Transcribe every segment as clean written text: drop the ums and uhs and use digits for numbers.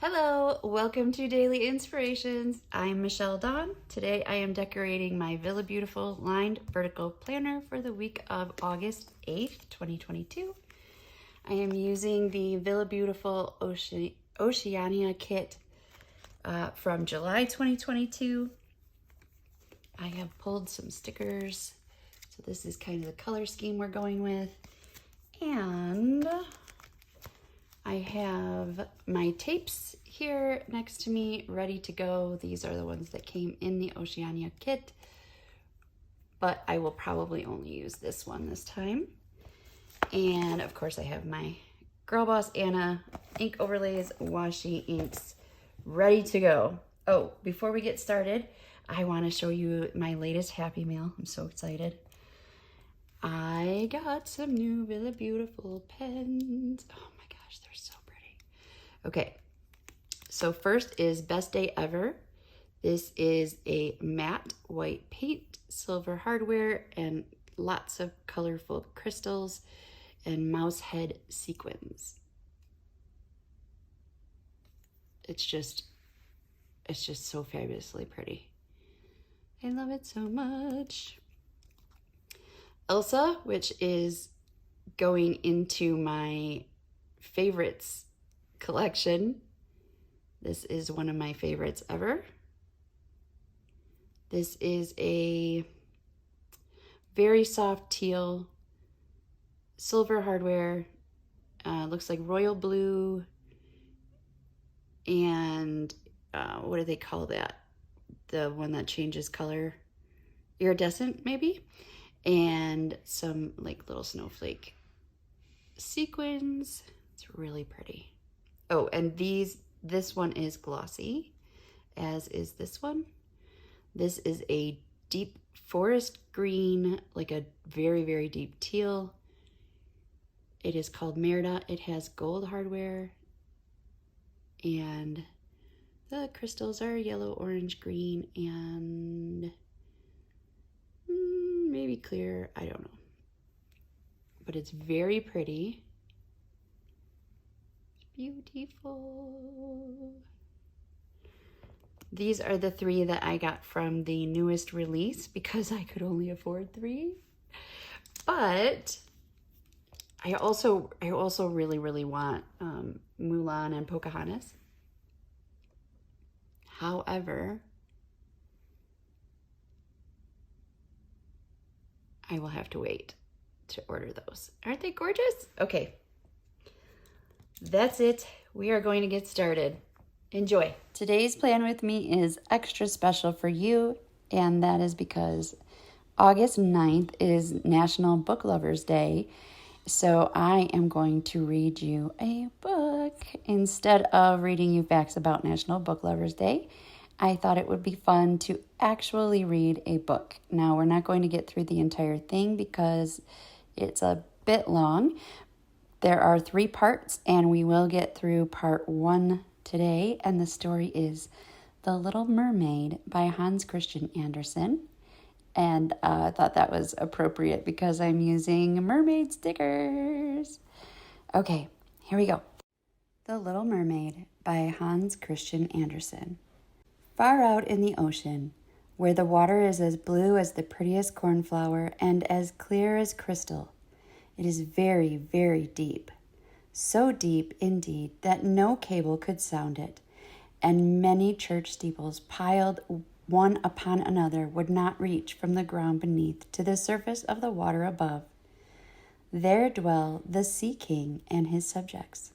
Hello, welcome to Daily Inspirations. I'm Michelle Dawn. Today I am decorating my Villa Beautiful lined vertical planner for the week of August 8th, 2022. I am using the Villa Beautiful Oceania kit from July 2022. I have pulled some stickers, so this is kind of the color scheme we're going with. And I have my tapes here next to me ready to go. These are the ones that came in the Oceania kit, but I will probably only use this one this time. And of course I have my Girl Boss Anna ink overlays, washi inks ready to go. Oh, before we get started, I want to show you my latest Happy Mail. I'm so excited. I got some new Villa Beautiful pens. Oh my gosh, they're so pretty. Okay, so first is Best Day Ever. This is a matte white paint, silver hardware, and lots of colorful crystals and mouse head sequins. It's just so fabulously pretty. I love it so much. Elsa, which is going into my favorites collection. This is one of my favorites ever. This is a very soft teal, silver hardware, looks like royal blue, and what do they call that? The one that changes color, iridescent maybe? And some like little snowflake sequins. It's really pretty. Oh, and this one is glossy, as is this one. This is a deep forest green, like a very, very deep teal. It is called Merida. It has gold hardware, and the crystals are yellow, orange, green, and maybe clear, I don't know. But it's very pretty. It's beautiful. These are the three that I got from the newest release because I could only afford 3. But I also really want Mulan and Pocahontas. However, I will have to wait to order those. Aren't they gorgeous? Okay, that's it. We are going to get started. Enjoy. Today's plan with me is extra special for you, and that is because August 9th is National Book Lovers Day. So I am going to read you a book. Instead of reading you facts about National Book Lovers Day, I thought it would be fun to actually read a book. Now, we're not going to get through the entire thing because it's a bit long. There are 3 parts, and we will get through part 1 today, and the story is The Little Mermaid by Hans Christian Andersen. And I thought that was appropriate because I'm using mermaid stickers. Okay, here we go. The Little Mermaid by Hans Christian Andersen. Far out in the ocean, where the water is as blue as the prettiest cornflower and as clear as crystal, it is very, very deep. So deep, indeed, that no cable could sound it, and many church steeples piled one upon another would not reach from the ground beneath to the surface of the water above. There dwell the Sea King and his subjects.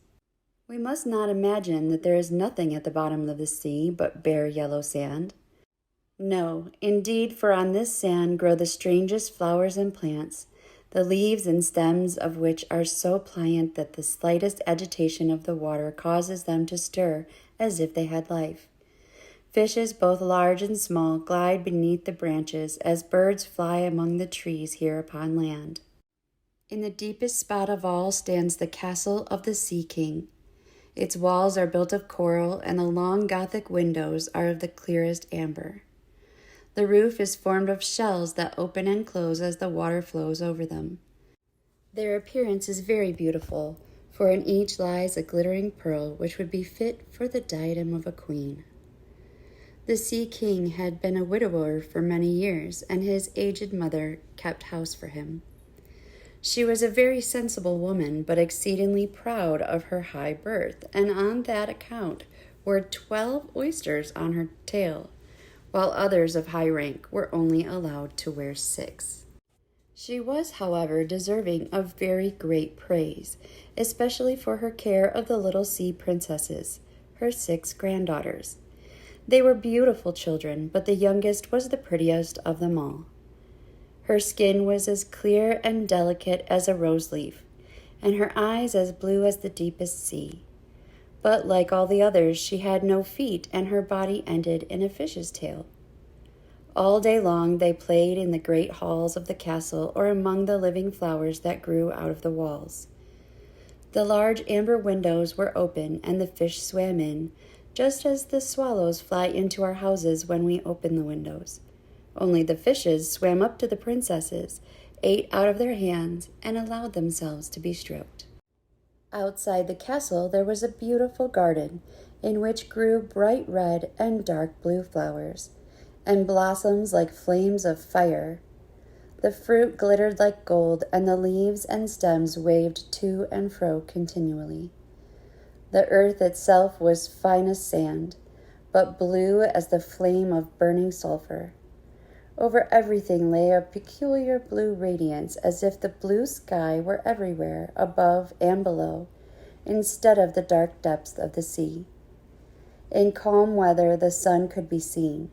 We must not imagine that there is nothing at the bottom of the sea but bare yellow sand. No, indeed, for on this sand grow the strangest flowers and plants, the leaves and stems of which are so pliant that the slightest agitation of the water causes them to stir as if they had life. Fishes both large and small glide beneath the branches as birds fly among the trees here upon land. In the deepest spot of all stands the castle of the Sea King. Its walls are built of coral, and the long Gothic windows are of the clearest amber. The roof is formed of shells that open and close as the water flows over them. Their appearance is very beautiful, for in each lies a glittering pearl which would be fit for the diadem of a queen. The Sea King had been a widower for many years, and his aged mother kept house for him. She was a very sensible woman, but exceedingly proud of her high birth, and on that account wore 12 oysters on her tail, while others of high rank were only allowed to wear 6. She was, however, deserving of very great praise, especially for her care of the little sea princesses, her 6 granddaughters. They were beautiful children, but the youngest was the prettiest of them all. Her skin was as clear and delicate as a rose leaf, and her eyes as blue as the deepest sea. But like all the others, she had no feet, and her body ended in a fish's tail. All day long they played in the great halls of the castle or among the living flowers that grew out of the walls. The large amber windows were open, and the fish swam in, just as the swallows fly into our houses when we open the windows. Only the fishes swam up to the princesses, ate out of their hands, and allowed themselves to be stroked. Outside the castle there was a beautiful garden, in which grew bright red and dark blue flowers, and blossoms like flames of fire. The fruit glittered like gold, and the leaves and stems waved to and fro continually. The earth itself was fine as sand, but blue as the flame of burning sulfur. Over everything lay a peculiar blue radiance, as if the blue sky were everywhere, above and below, instead of the dark depths of the sea. In calm weather the sun could be seen,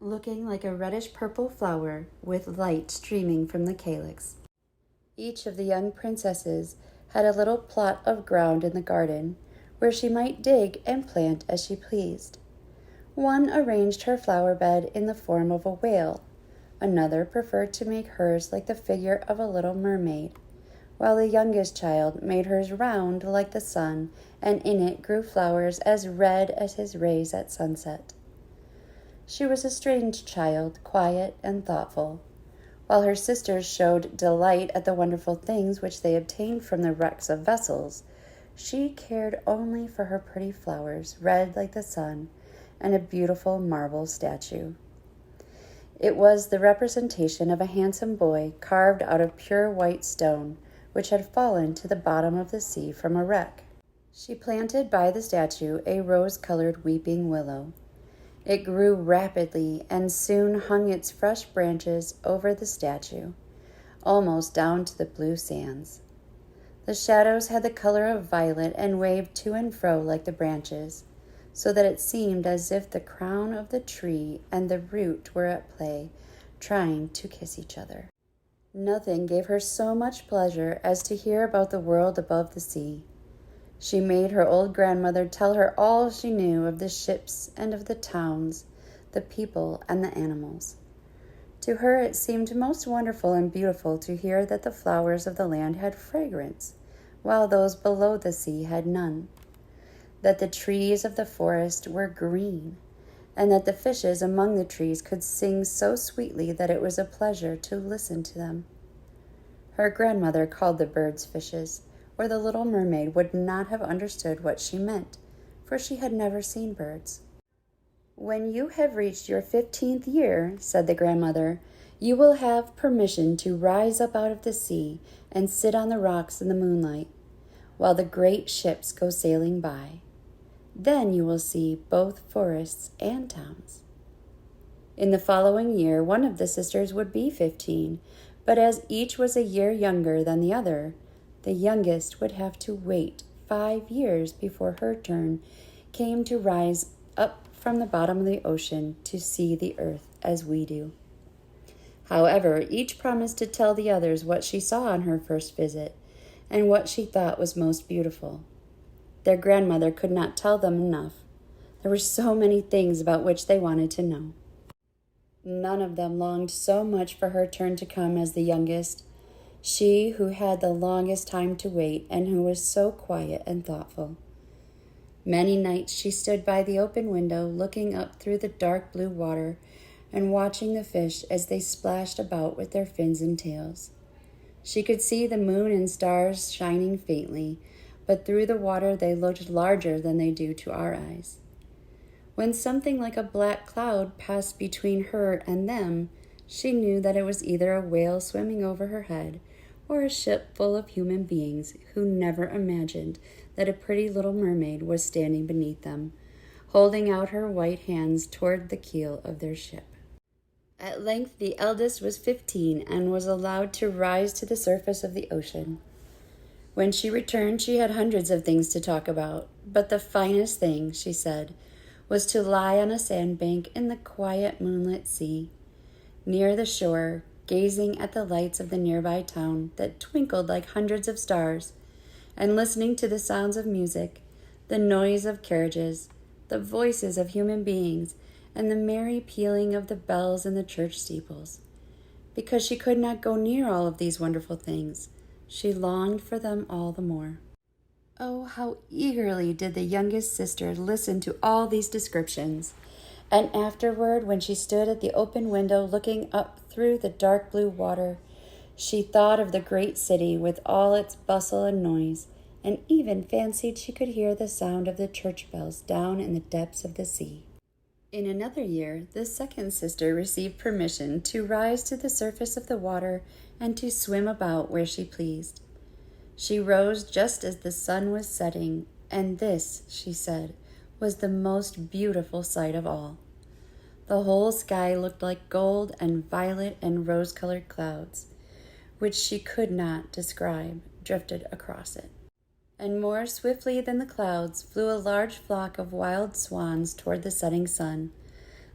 looking like a reddish-purple flower with light streaming from the calyx. Each of the young princesses had a little plot of ground in the garden, where she might dig and plant as she pleased. One arranged her flower bed in the form of a whale. Another preferred to make hers like the figure of a little mermaid, while the youngest child made hers round like the sun, and in it grew flowers as red as his rays at sunset. She was a strange child, quiet and thoughtful. While her sisters showed delight at the wonderful things which they obtained from the wrecks of vessels, she cared only for her pretty flowers, red like the sun, and a beautiful marble statue. It was the representation of a handsome boy carved out of pure white stone, which had fallen to the bottom of the sea from a wreck. She planted by the statue a rose-colored weeping willow. It grew rapidly and soon hung its fresh branches over the statue, almost down to the blue sands. The shadows had the color of violet and waved to and fro like the branches, so that it seemed as if the crown of the tree and the root were at play, trying to kiss each other. Nothing gave her so much pleasure as to hear about the world above the sea. She made her old grandmother tell her all she knew of the ships and of the towns, the people and the animals. To her it seemed most wonderful and beautiful to hear that the flowers of the land had fragrance, while those below the sea had none, that the trees of the forest were green, and that the fishes among the trees could sing so sweetly that it was a pleasure to listen to them. Her grandmother called the birds fishes, or the little mermaid would not have understood what she meant, for she had never seen birds. "When you have reached your 15th year," said the grandmother, "you will have permission to rise up out of the sea and sit on the rocks in the moonlight, while the great ships go sailing by. Then you will see both forests and towns." In the following year, one of the sisters would be 15, but as each was a year younger than the other, the youngest would have to wait 5 years before her turn came to rise up from the bottom of the ocean to see the earth as we do. However, each promised to tell the others what she saw on her first visit, and what she thought was most beautiful. Their grandmother could not tell them enough. There were so many things about which they wanted to know. None of them longed so much for her turn to come as the youngest, she who had the longest time to wait and who was so quiet and thoughtful. Many nights she stood by the open window, looking up through the dark blue water and watching the fish as they splashed about with their fins and tails. She could see the moon and stars shining faintly, but through the water they looked larger than they do to our eyes. When something like a black cloud passed between her and them, she knew that it was either a whale swimming over her head or a ship full of human beings who never imagined that a pretty little mermaid was standing beneath them, holding out her white hands toward the keel of their ship. At length the eldest was 15 and was allowed to rise to the surface of the ocean. When she returned, she had hundreds of things to talk about, but the finest thing, she said, was to lie on a sandbank in the quiet moonlit sea, near the shore, gazing at the lights of the nearby town that twinkled like hundreds of stars, and listening to the sounds of music, the noise of carriages, the voices of human beings, and the merry pealing of the bells in the church steeples. Because she could not go near all of these wonderful things, she longed for them all the more. Oh, how eagerly did the youngest sister listen to all these descriptions. And afterward, when she stood at the open window looking up through the dark blue water, she thought of the great city with all its bustle and noise, and even fancied she could hear the sound of the church bells down in the depths of the sea. In another year, the second sister received permission to rise to the surface of the water and to swim about where she pleased. She rose just as the sun was setting, and this, she said, was the most beautiful sight of all. The whole sky looked like gold and violet and rose-colored clouds, which she could not describe, drifted across it. And more swiftly than the clouds flew a large flock of wild swans toward the setting sun,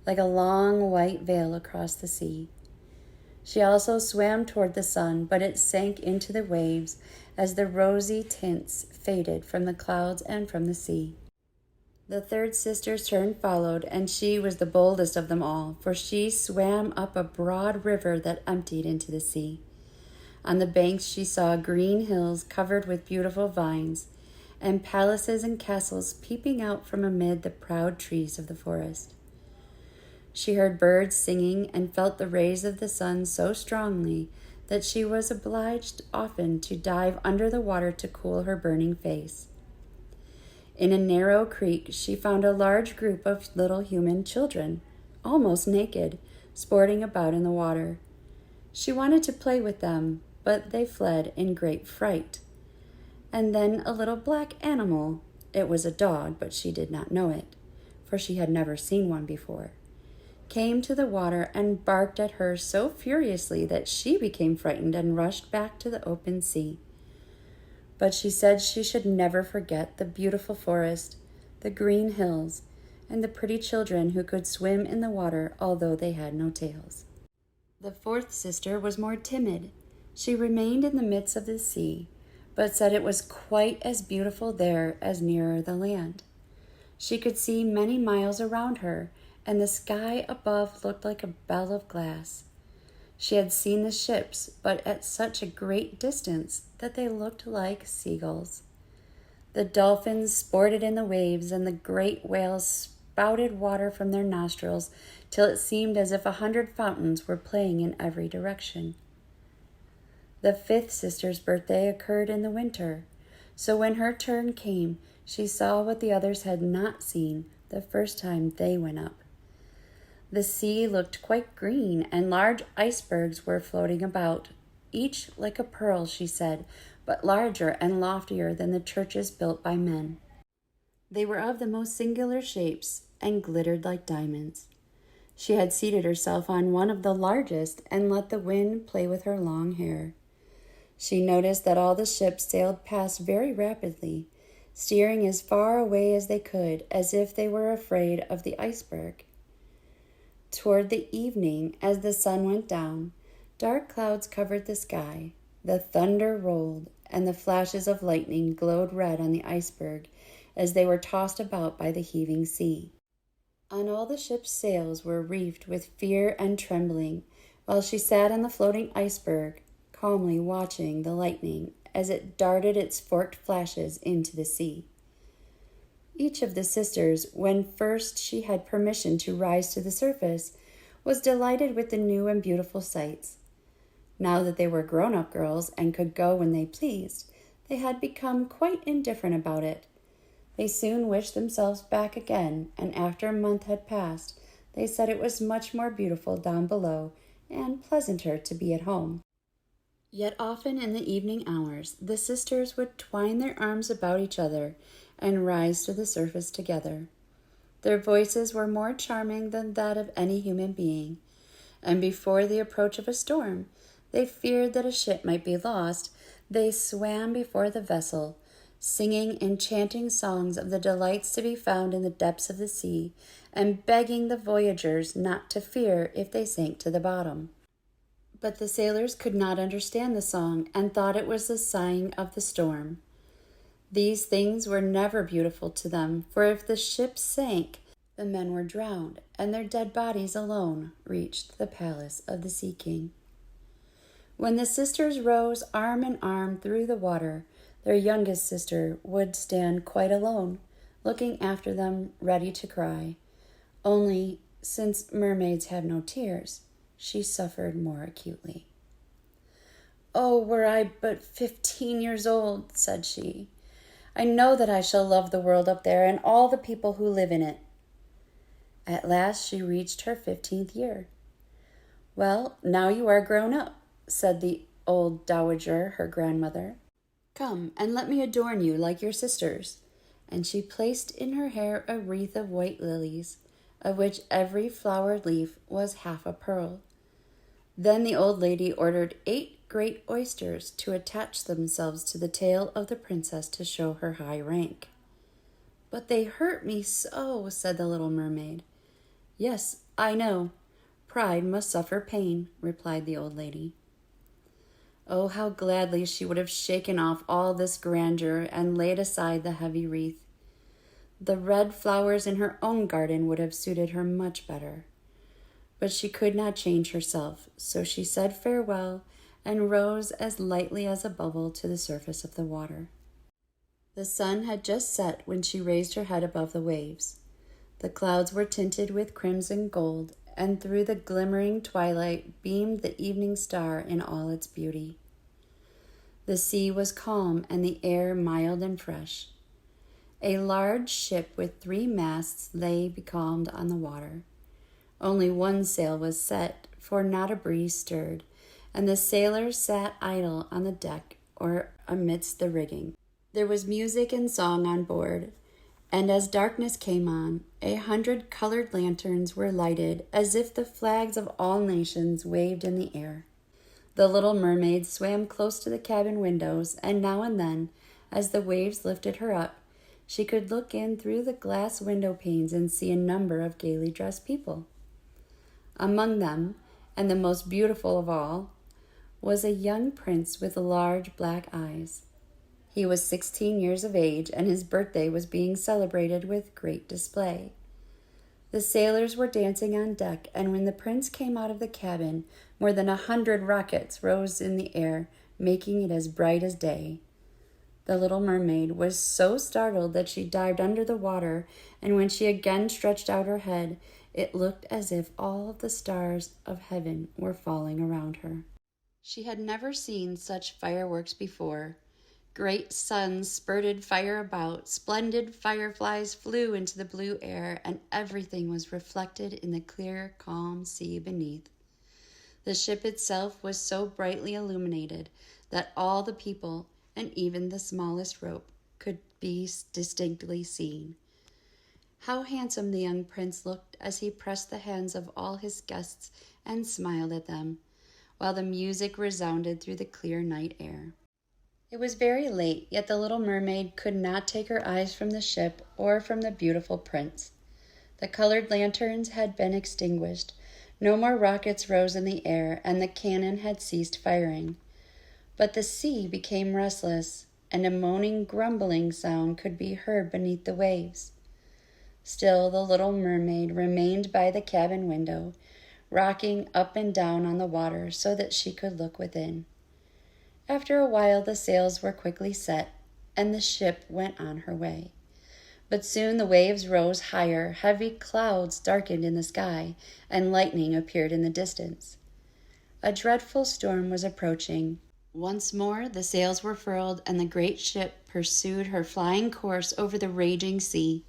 like a long white veil across the sea. She also swam toward the sun, but it sank into the waves as the rosy tints faded from the clouds and from the sea. The third sister's turn followed, and she was the boldest of them all, for she swam up a broad river that emptied into the sea. On the banks she saw green hills covered with beautiful vines, and palaces and castles peeping out from amid the proud trees of the forest. She heard birds singing and felt the rays of the sun so strongly that she was obliged often to dive under the water to cool her burning face. In a narrow creek, she found a large group of little human children, almost naked, sporting about in the water. She wanted to play with them, but they fled in great fright. And then a little black animal, it was a dog, but she did not know it, for she had never seen one before, came to the water and barked at her so furiously that she became frightened and rushed back to the open sea. But she said she should never forget the beautiful forest, the green hills, and the pretty children who could swim in the water although they had no tails. The fourth sister was more timid. She remained in the midst of the sea, but said it was quite as beautiful there as nearer the land. She could see many miles around her, and the sky above looked like a bell of glass. She had seen the ships, but at such a great distance that they looked like seagulls. The dolphins sported in the waves, and the great whales spouted water from their nostrils till it seemed as if 100 fountains were playing in every direction. The fifth sister's birthday occurred in the winter, so when her turn came, she saw what the others had not seen the first time they went up. The sea looked quite green, and large icebergs were floating about, each like a pearl, she said, but larger and loftier than the churches built by men. They were of the most singular shapes and glittered like diamonds. She had seated herself on one of the largest and let the wind play with her long hair. She noticed that all the ships sailed past very rapidly, steering as far away as they could, as if they were afraid of the iceberg. Toward the evening, as the sun went down, dark clouds covered the sky, the thunder rolled, and the flashes of lightning glowed red on the iceberg as they were tossed about by the heaving sea. On all the ship's sails were reefed with fear and trembling, while she sat on the floating iceberg, calmly watching the lightning as it darted its forked flashes into the sea. Each of the sisters, when first she had permission to rise to the surface, was delighted with the new and beautiful sights. Now that they were grown-up girls and could go when they pleased, they had become quite indifferent about it. They soon wished themselves back again, and after a month had passed, they said it was much more beautiful down below and pleasanter to be at home. Yet often in the evening hours, the sisters would twine their arms about each other and rise to the surface together. Their voices were more charming than that of any human being, and before the approach of a storm, they feared that a ship might be lost. They swam before the vessel, singing enchanting songs of the delights to be found in the depths of the sea, and begging the voyagers not to fear if they sank to the bottom. But the sailors could not understand the song and thought it was the sighing of the storm. These things were never beautiful to them, for if the ship sank, the men were drowned, and their dead bodies alone reached the palace of the Sea King. When the sisters rose arm in arm through the water, their youngest sister would stand quite alone, looking after them, ready to cry. Only, since mermaids have no tears, she suffered more acutely. "Oh, were I but 15 years old," said she. "I know that I shall love the world up there and all the people who live in it." At last she reached her 15th year. "Well, now you are grown up," said the old dowager, her grandmother. "Come and let me adorn you like your sisters." And she placed in her hair a wreath of white lilies, of which every flowered leaf was half a pearl. Then the old lady ordered 8 great oysters to attach themselves to the tail of the princess to show her high rank. "But they hurt me so," said the little mermaid. "Yes, I know. Pride must suffer pain," replied the old lady. Oh, how gladly she would have shaken off all this grandeur and laid aside the heavy wreath. The red flowers in her own garden would have suited her much better. But she could not change herself, so she said farewell and rose as lightly as a bubble to the surface of the water. The sun had just set when she raised her head above the waves. The clouds were tinted with crimson gold, and through the glimmering twilight beamed the evening star in all its beauty. The sea was calm and the air mild and fresh. A large ship with 3 masts lay becalmed on the water. Only one sail was set, for not a breeze stirred, and the sailors sat idle on the deck or amidst the rigging. There was music and song on board, and as darkness came on, 100 colored lanterns were lighted as if the flags of all nations waved in the air. The little mermaid swam close to the cabin windows, and now and then, as the waves lifted her up, she could look in through the glass window panes and see a number of gaily dressed people. Among them, and the most beautiful of all, was a young prince with large black eyes. He was 16 years of age, and his birthday was being celebrated with great display. The sailors were dancing on deck, and when the prince came out of the cabin, more than 100 rockets rose in the air, making it as bright as day. The little mermaid was so startled that she dived under the water, and when she again stretched out her head, it looked as if all of the stars of heaven were falling around her. She had never seen such fireworks before. Great suns spurted fire about, splendid fireflies flew into the blue air, and everything was reflected in the clear, calm sea beneath. The ship itself was so brightly illuminated that all the people, and even the smallest rope, could be distinctly seen. How handsome the young prince looked as he pressed the hands of all his guests and smiled at them, while the music resounded through the clear night air. It was very late, yet the little mermaid could not take her eyes from the ship or from the beautiful prince. The colored lanterns had been extinguished, no more rockets rose in the air, and the cannon had ceased firing. But the sea became restless, and a moaning, grumbling sound could be heard beneath the waves. Still the little mermaid remained by the cabin window, rocking up and down on the water so that she could look within. After a while the sails were quickly set, and the ship went on her way. But soon the waves rose higher, heavy clouds darkened in the sky, and lightning appeared in the distance. A dreadful storm was approaching. Once more the sails were furled, and the great ship pursued her flying course over the raging sea.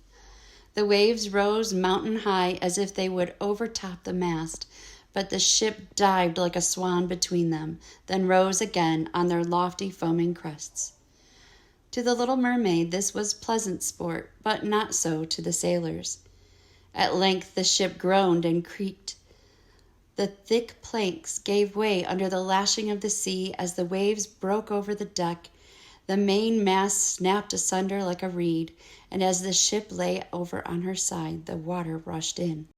The waves rose mountain high as if they would overtop the mast, but the ship dived like a swan between them, then rose again on their lofty foaming crests. To the little mermaid this was pleasant sport, but not so to the sailors. At length the ship groaned and creaked. The thick planks gave way under the lashing of the sea as the waves broke over the deck. The main mast snapped asunder like a reed, and as the ship lay over on her side, the water rushed in.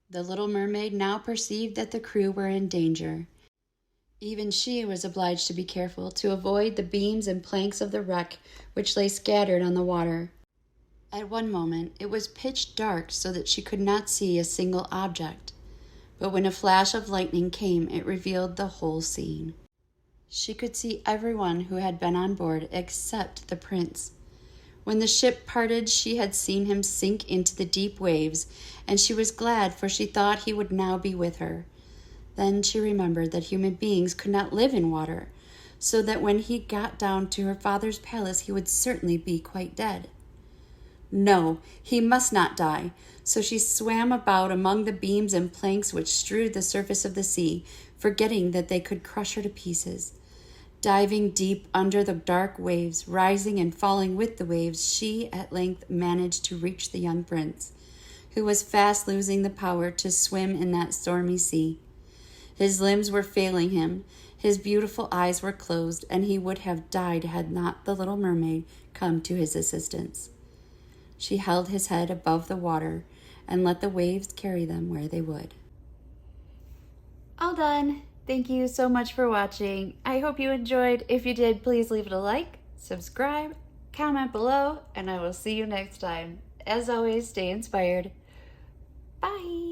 The little mermaid now perceived that the crew were in danger. Even she was obliged to be careful to avoid the beams and planks of the wreck which lay scattered on the water. At one moment it was pitch dark so that she could not see a single object. But when a flash of lightning came, it revealed the whole scene. She could see everyone who had been on board except the prince. When the ship parted, she had seen him sink into the deep waves, and she was glad, for she thought he would now be with her. Then she remembered that human beings could not live in water, so that when he got down to her father's palace, he would certainly be quite dead. No, he must not die. So she swam about among the beams and planks which strewed the surface of the sea, forgetting that they could crush her to pieces. Diving deep under the dark waves, rising and falling with the waves, she at length managed to reach the young prince, who was fast losing the power to swim in that stormy sea. His limbs were failing him, his beautiful eyes were closed, and he would have died had not the little mermaid come to his assistance. She held his head above the water and let the waves carry them where they would. All done. Thank you so much for watching. I hope you enjoyed. If you did, please leave it a like, subscribe, comment below, and I will see you next time. As always, stay inspired. Bye.